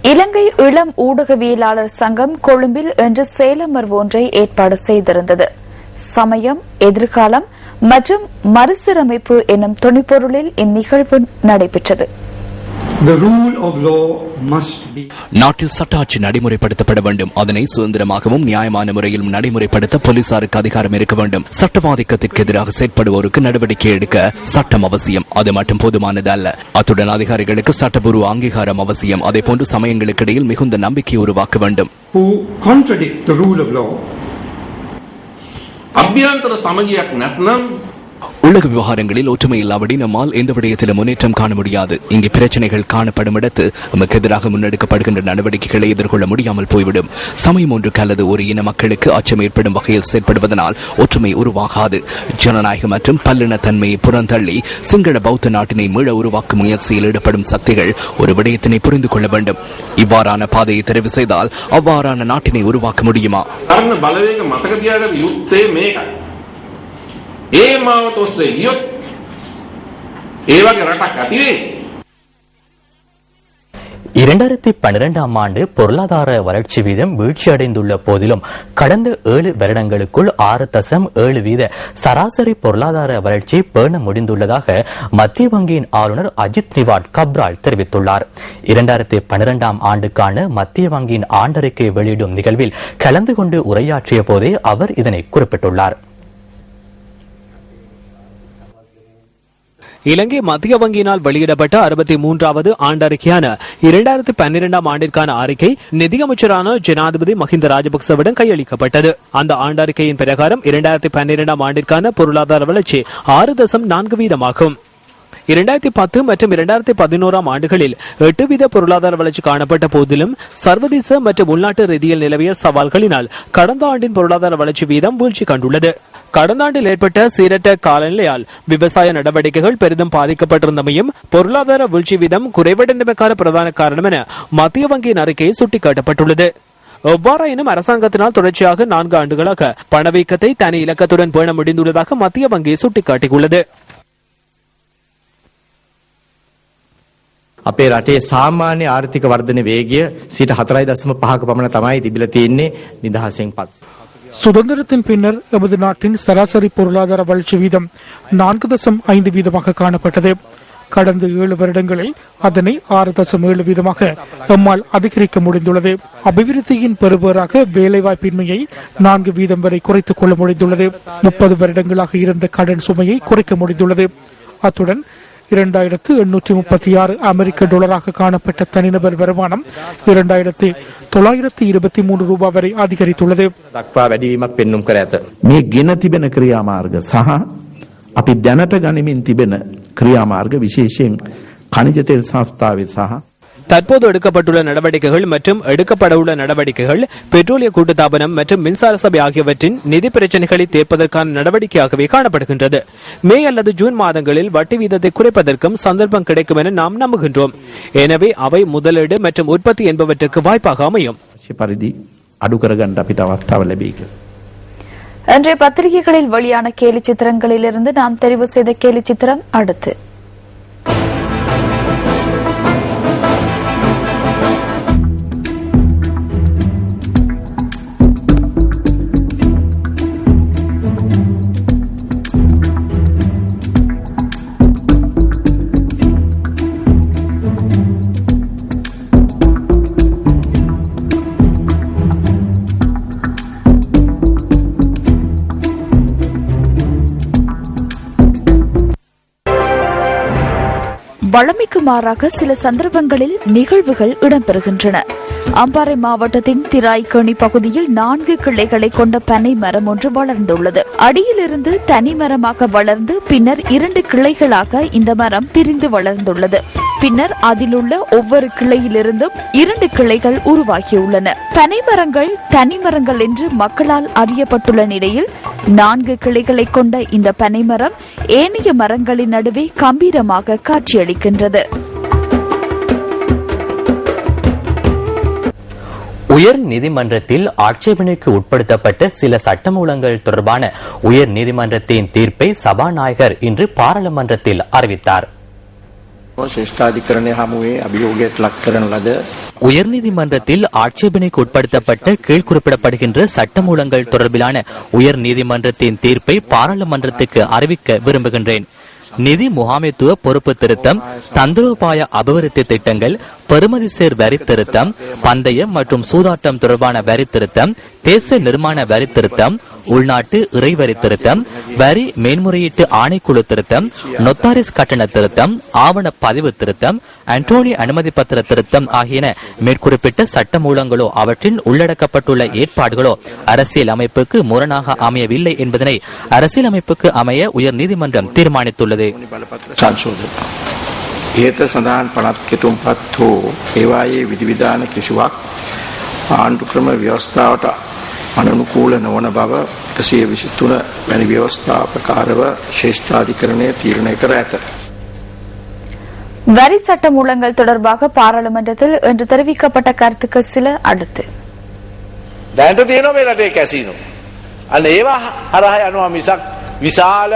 இலங்கை இளம் ஊடகவியலாளர் சங்கம் கொழும்பில் இன்று சேலமர்வு ஒன்றை ஏற்பாடு செய்திருந்தது. சமயம், எதிர்காலம் மற்றும் மறுசீரமைப்பு எனும் துணிப்பொருளில் இந்நிகழ்வு நடைபெற்றது. நாட்டில் சட்ட ஆட்சி நடைமுறைப்படுத்தப்பட வேண்டும். அதனை சுதந்திரமாகவும் நியாயமான முறையிலும் நடைமுறைப்படுத்த போலீசாருக்கு அதிகாரம் இருக்க வேண்டும். சட்டவாதிக்கத்திற்கு எதிராக செயற்படுவோருக்கு நடவடிக்கை எடுக்க சட்டம் அவசியம். அது மட்டும் போதுமானது அல்ல. அத்துடன் அதிகாரிகளுக்கு சட்டப்பூர்வ அங்கீகாரம் அவசியம். அதேபோன்று சமயங்களுக்கு இடையில் மிகுந்த நம்பிக்கையை உருவாக்க வேண்டும். அபியந்தர சமகிයක් නැත්නම් உலக விவகாரங்களில் ஒற்றுமை இல்லாவிடி நம்மால் எந்த விடயத்திலும் முன்னேற்றம் காண முடியாது. இங்கே பிரச்சனைகள் காணப்படும் இடத்து நமக்கு எதிராக முன்னெடுக்கப்படுகின்ற நடவடிக்கைகளை எதிர்கொள்ள முடியாமல் போய்விடும். சமயம் ஒன்றுக்கு அல்லது ஒரு இன மக்களுக்கு அச்சம் ஏற்படும் வகையில் செயற்படுவதனால் ஒற்றுமை உருவாகாது. ஜனநாயகம் மற்றும் பல்லினத்தன்மையை புறந்தள்ளி சிங்கள பௌத்த நாட்டினை மீள உருவாக்கும் முயற்சியில் ஈடுபடும் சக்திகள் ஒரு விடயத்தினை புரிந்து கொள்ள வேண்டும். இவ்வாறான பாதையை தெரிவு செய்தால் அவ்வாறான நாட்டினை உருவாக்க முடியுமா? ඒ මාවත ඔස්සේ ගියොත් ඒ වගේ රටක් ඇති වෙයි. 2012ஆம் ஆண்டு பொருளாதார வளர்ச்சி வீதம் வீழ்ச்சியடைந்துள்ள போதிலும் கடந்த 7 வருடங்களுக்குள் 6.7% சராசரி பொருளாதார வளர்ச்சி பேண முடிந்துள்ளதாக மத்திய வங்கியின் ஆளுநர் அஜித் நிவாட் கப்ரால் தெரிவித்துள்ளார். 2012ஆம் ஆண்டுக்கான மத்திய வங்கியின் ஆண்டறிக்கை வெளியிடும் நிகழ்வில் கலந்து கொண்டு உரையாற்றிய போதே அவர் இதனை குறிப்பிட்டுள்ளார். இலங்கை மத்திய வங்கியினால் வெளியிடப்பட்ட 63வது ஆண்டறிக்கையான 2012ஆம் ஆண்டிற்கான அறிக்கை நிதியமைச்சரான ஜனாதிபதி மஹிந்த ராஜபக்சவிடம் கையளிக்கப்பட்டது. அந்த ஆண்டறிக்கையின் பிரகாரம் 2012ஆம் ஆண்டிற்கான பொருளாதார வளர்ச்சி 6.4% 2010 மற்றும் 2011ஆம் ஆண்டுகளில் 8% பொருளாதார வளர்ச்சி காணப்பட்ட போதிலும் சர்வதேச மற்றும் உள்நாட்டு ரீதியில் நிலவிய சவால்களினால் கடந்த ஆண்டின் பொருளாதார வளர்ச்சி வீதம் வீழ்ச்சி கண்டுள்ளது. கடந்த ஆண்டில் ஏற்பட்ட சீரற்ற காலநிலையால் விவசாய நடவடிக்கைகள் பெரிதும் பாதிக்கப்பட்டிருந்தமையும் பொருளாதார வீழ்ச்சி வீதம் குறைவடைந்தமைக்கான பிரதான காரணம் என மத்திய வங்கியின் அறிக்கையை சுட்டிக்காட்டப்பட்டுள்ளது. எவ்வாறாயினும் அரசாங்கத்தினால் தொடர்ச்சியாக 4 ஆண்டுகளாக பணவீக்கத்தை தனி இலக்கத்துடன் பேண முடிந்துள்ளதாக மத்திய வங்கி சுட்டிக்காட்டியுள்ளது. අපේ රටේ සාමාන්‍ය ආර්ථික වර්ධන වේගය 4.5% පමණ තමයි තිබිලා තියෙන්නේ නිදහසෙන් පස්සේ. சுதந்திரத்தின் பின்னர் எமது நாட்டின் சராசரி பொருளாதார வளர்ச்சி வீதம் 4.5% காணப்பட்டது. கடந்த 7 வருடங்களில் அதனை 6.7% எம்மால் அதிகரிக்க முடிந்துள்ளது. அபிவிருத்தியின் பெறுபேறாக வேலைவாய்ப்பின்மையை 4% வரை குறைத்துக் கொள்ள முடிந்துள்ளது. 30 வருடங்களாக இருந்த கடன் சுமையை குறைக்க முடிந்துள்ளது. அத்துடன் 2836 அமெரிக்க டாலராக காணப்பட்ட தனிநபர் வருமானம் 2923 ரூபாய் வரை அதிகரித்துள்ளது. මේ ගෙන තිබෙන ක්‍රියාමාර්ග සහ අපි දැනට ගනිමින් තිබෙන ක්‍රියාමාර්ග විශේෂයෙන් खनिज तेल संस्थावे सह தற்போது எடுக்கப்பட்டுள்ள நடவடிக்கைகள் மற்றும் எடுக்கப்படவுள்ள நடவடிக்கைகள் பெட்ரோலிய கூட்டுத்தாபனம் மற்றும் மின்சார சபை ஆகியவற்றின் நிதி பிரச்சினைகளை தீர்ப்பதற்கான நடவடிக்கையாகவே காணப்படுகின்றது. மே அல்லது ஜூன் மாதங்களில் வட்டி வீதத்தை குறைப்பதற்கும் சந்தர்ப்பம் கிடைக்கும் என நாம் நம்புகின்றோம். எனவே அவை முதலீடு மற்றும் உற்பத்தி என்பவற்றுக்கு வாய்ப்பாக அமையும். இன்றைய பத்திரிகைகளில் வெளியான கேலி சித்திரங்களிலிருந்து நாம் தெரிவு செய்த கேலி சித்திரம் அடுத்து. வழமைக்கு மாறாக சில சந்தர்ப்பங்களில் நிகழ்வுகள் இடம்பெறுகின்றன. அம்பாறை மாவட்டத்தின் திராய்கணி பகுதியில் 4 கிளைகளை கொண்ட பனை மரம் ஒன்று வளர்ந்துள்ளது. அடியிலிருந்து தனி மரமாக வளர்ந்து பின்னர் 2 கிளைகளாக இந்த மரம் பிரிந்து வளர்ந்துள்ளது. பின்னர் அதிலுள்ள ஒவ்வொரு கிளையிலிருந்தும் 2 கிளைகள் உருவாகியுள்ளன. பனை மரங்கள் தனி மரங்கள் என்று மக்களால் அறியப்பட்டுள்ள நிலையில் 4 கிளைகளை கொண்ட இந்த பனை மரம் ஏனைய மரங்களின் நடுவே கம்பீரமாக காட்சியளிக்கின்றது. உயர் நீதிமன்றத்தில் ஆட்சேபனைக்கு உட்படுத்தப்பட்ட சில சட்டமூலங்கள் தொடர்பான உயர் நீதிமன்றத்தின் தீர்ப்பை சபாநாயகர் இன்று பாராளுமன்றத்தில் அறிவித்தார். ශ්‍රේෂ්ඨාධිකරණය හමුවේ අභියෝගයට ලක් කරන ලද உயர்நீதிமன்றத்தில் ஆட்சேபனைக்கு உட்படுத்தப்பட்ட கீழ் குறிப்பிடப்படுகின்ற சட்டமூலங்கள் தொடர்பிலான உயர்நீதிமன்றத்தின் தீர்ப்பை பாராளுமன்றத்துக்கு அறிவிக்க விரும்புகின்றேன். நிதி முகாமைத்துவ பொறுப்பு திருத்தம், தந்திரோபாய அபிவிருத்தி திட்டங்கள், பெறுமதிசேர் வரி திருத்தம், பந்தயம் மற்றும் சூதாட்டம் தொடர்பான வரி திருத்தம், தேச நிர்மாண வரி திருத்தம், உள்நாட்டு இறைவரி திருத்தம், வரி மேன்முறையீட்டு ஆணைக்குழு திருத்தம், நொத்தாரிஸ் கட்டண திருத்தம், ஆவண பதிவு திருத்தம், அன்டோனி அனுமதி பத்திர திருத்தம் ஆகியன மேற்குறிப்பிட்ட சட்டமூலங்களோ அவற்றின் உள்ளடக்கப்பட்டுள்ள ஏற்பாடுகளோ அரசியல் அமைப்புக்கு முரணாக அமையவில்லை என்பதனை அரசியல் அமைப்புக்கு அமைய உயர்நீதிமன்றம் தீர்மானித்துள்ளது. ඉහත සඳහන් පනත් කෙටුම්පත් හෝ ඒවායේ විධිවිධාන කිසිවක් ආණ්ඩු ක්‍රම ව්‍යවස්ථාවට අනනුකූල නොවන බව 123 වැනි ව්‍යවස්ථා ප්‍රකාරව ශ්‍රේෂ්ඨාධිකරණය තීරණය කර ඇත. வரி சட்ட மூலங்கள் தொடர்பாக பாராளுமன்றத்தில் இன்று தெரிவிக்கப்பட்ட கருத்துக்கள் சில அடுத்து. දැනට තියෙනවා මේ රටේ කැසිනෝ. අන්න ඒවා හරහා යනවා මිසක් විශාල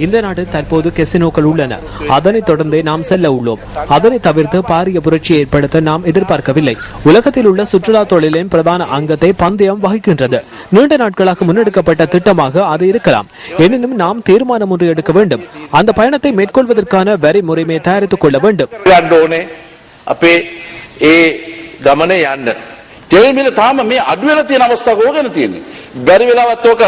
இந்த நாடு தற்போது கெசினோக்கள் உள்ளன. அதனைத் தொடர்ந்தே நாம் செல்ல உள்ளோம். அதனை தவிர்த்து பாரிய புரட்சியை ஏற்படுத்த நாம் எதிர்பார்க்கவில்லை. உலகத்தில் உள்ள சுற்றுலா தொழிலின் பிரதான அங்கத்தை பந்தயம் வகிக்கின்றது. நீண்ட நாட்களாக முன்னெடுக்கப்பட்ட திட்டமாக அது இருக்கலாம். எனினும் நாம் தீர்மானம் ஒன்று எடுக்க வேண்டும். அந்த பயணத்தை மேற்கொள்வதற்கான வரி முறைமையை தயாரித்துக் கொள்ள வேண்டும். අපේ ඒ ගමනේ යන්න. තෙල් මිල තාම මේ අඩු වෙලා තියෙන අවස්ථාවක ඕගෙන තියෙන්නේ. බැරි වෙලාවත් ඕක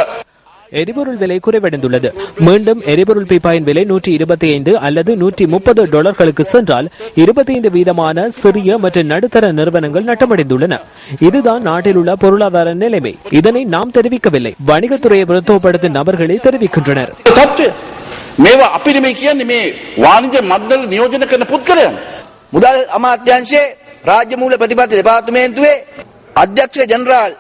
எரிபொருள் விலை குறைவடைந்துள்ளது. மீண்டும் எரிபொருள் பீப்பாயின் விலை 125 அல்லது $130 சென்றால் 25% சிறிய மற்றும் நடுத்தர நிறுவனங்கள் நட்டமடைந்துள்ளன. இதுதான் நாட்டில் உள்ள பொருளாதார நிலைமை. இதனை நாம் தெரிவிக்கவில்லை, வணிகத்துறையை பிரதிநிதித்துவப்படுத்தும் நபர்களே தெரிவிக்கின்றனர். මේවා අපි නෙමෙයි කියන්නේ මේ වාණිජ්‍ය මණ්ඩල නියෝජනය කරන පුද්ගලයන්. මුදල් අමාත්‍යාංශයේ රාජ්‍ය මූල ප්‍රතිපත්ති දෙපාර්තමේන්තුවේ අධ්‍යක්ෂ ජෙනරාල්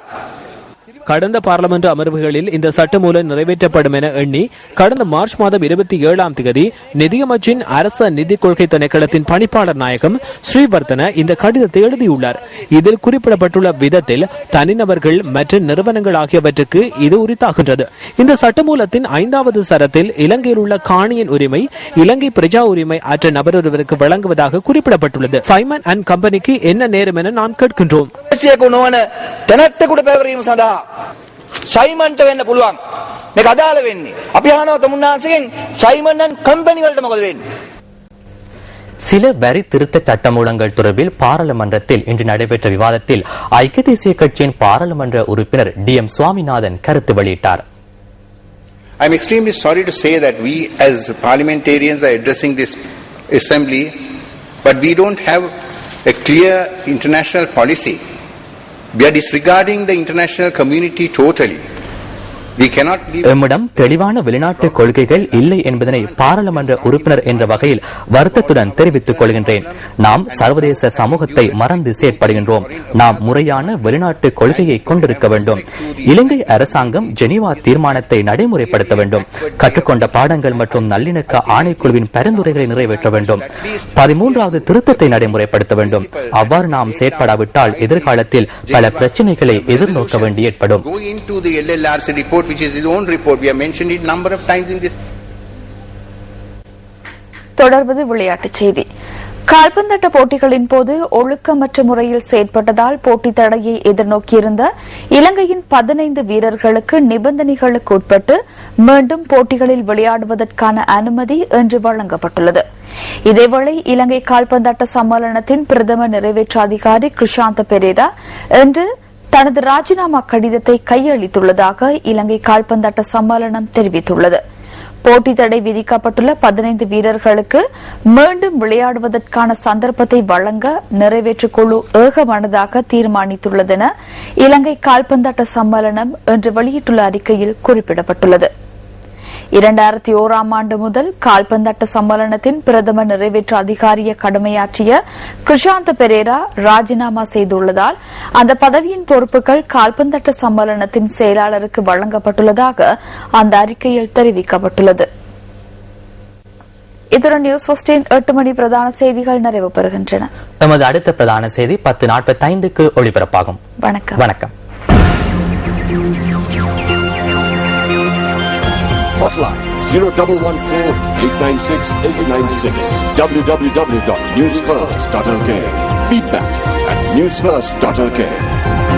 கடந்த பார்லமெண்ட் அமர்வுகளில் இந்த சட்டமூலம் நிறைவேற்றப்படும் என எண்ணி கடந்த மார்ச் மாதம் 27ஆம் தேதி நிதியமைச்சின் அரச நிதி கொள்கை திணைக்களத்தின் பணிப்பாளர் நாயகம் ஸ்ரீவர்தன இந்த கடிதத்தை எழுதியுள்ளார். இதில் குறிப்பிடப்பட்டுள்ள விதத்தில் தனிநபர்கள் மற்றும் நிறுவனங்கள் ஆகியவற்றுக்கு இது உரித்தாகின்றது. இந்த சட்டமூலத்தின் 5வது சரத்தில் இலங்கையில் உள்ள காணியின் உரிமை இலங்கை பிரஜா உரிமை அற்ற நபர் ஒருவருக்கு வழங்குவதாக குறிப்பிடப்பட்டுள்ளது. சைமன் அண்ட் கம்பெனிக்கு என்ன நேரம் என நாம் கேட்கின்றோம். සයිමන්ට වෙන්න පුළුවන්. මේක අදාළ වෙන්නේ. අපි අහනවා තමුන්නාන්සේගෙන් සයිමන් අන් කම්පැනි වලට මොකද වෙන්නේ? சில வரி திருத்த சட்டமூலங்கள் தொடர்பில் பாராளுமன்றத்தில் இன்று நடைபெற்ற விவாதத்தில் ஐக்கிய தேசிய கட்சியின் பாராளுமன்ற உறுப்பினர் DM சுவாமிநாதன் கருத்து வெளியிட்டார். I am extremely sorry to say that we as parliamentarians are addressing this assembly, but we don't have a clear international policy. We are disregarding the international community totally. எம்மிடம் தெளிவான வெளிநாட்டு கொள்கைகள் இல்லை என்பதனை பாராளுமன்ற உறுப்பினர் என்ற வகையில் வருத்தத்துடன் தெரிவித்துக் கொள்கின்றேன். நாம் சர்வதேச சமூகத்தை மறந்து செயற்படுகின்றோம். நாம் முறையான வெளிநாட்டு கொள்கையை கொண்டிருக்க வேண்டும். இலங்கை அரசாங்கம் ஜெனீவா தீர்மானத்தை நடைமுறைப்படுத்த வேண்டும். கற்றுக்கொண்ட பாடங்கள் மற்றும் நல்லிணக்க ஆணைக்குழுவின் பரிந்துரைகளை நிறைவேற்ற வேண்டும். 13வது திருத்தத்தை நடைமுறைப்படுத்த வேண்டும். அவ்வாறு நாம் செயற்படாவிட்டால் எதிர்காலத்தில் பல பிரச்சனைகளை எதிர்நோக்க வேண்டி ஏற்படும். Which is his own report. We have mentioned it number of times in this. தொடர்வது விளையாட்டுச் செய்தி. கால்பந்தாட்ட போட்டிகளின் போது ஒழுக்கமற்ற முறையில் செயற்பட்டதால் போட்டி தடையை எதிர்நோக்கியிருந்த இலங்கையின் 15 வீரர்களுக்கு நிபந்தனைகளுக்கு உட்பட்டு மீண்டும் போட்டிகளில் விளையாடுவதற்கான அனுமதி இன்று வழங்கப்பட்டுள்ளது. இதேவேளை இலங்கை கால்பந்தாட்ட சம்மேளனத்தின் பிரதம நிறைவேற்று அதிகாரி கிருஷாந்த பெரேரா இன்று தனது ராஜினாமா கடிதத்தை கையளித்துள்ளதாக இலங்கை கால்பந்தாட்ட சம்மேளனம் தெரிவித்துள்ளது. போட்டி தடை விதிக்கப்பட்டுள்ள 15 வீரர்களுக்கு மீண்டும் விளையாடுவதற்கான சந்தர்ப்பத்தை வழங்க நிறைவேற்றுக் குழு ஏகமனதாக தீர்மானித்துள்ளதென இலங்கை கால்பந்தாட்ட சம்மேளனம் இன்று வெளியிட்டுள்ள அறிக்கையில் குறிப்பிடப்பட்டுள்ளது. 2001ஆம் ஆண்டு முதல் கால்பந்தாட்ட சம்மேளனத்தின் பிரதம நிறைவேற்று அதிகாரிய கடமையாற்றிய கிருஷாந்த பெரேரா ராஜினாமா செய்துள்ளதால் அந்த பதவியின் பொறுப்புகள் கால்பந்தாட்ட சம்மேளனத்தின் செயலாளருக்கு வழங்கப்பட்டுள்ளதாக அந்த அறிக்கையில் தெரிவிக்கப்பட்டுள்ளது. இத்துடன் நியூஸ் ஃபர்ஸ்டின் 8 மணி பிரதான செய்திகள் நிறைவு பெறுகின்றன. நமது அடுத்த பிரதான செய்தி 10:45க்கு ஒளிபரப்பாகும். வணக்கம். வணக்கம். Hotlines 0114-896-896. www.newsfirst.lk. Feedback at newsfirst.lk.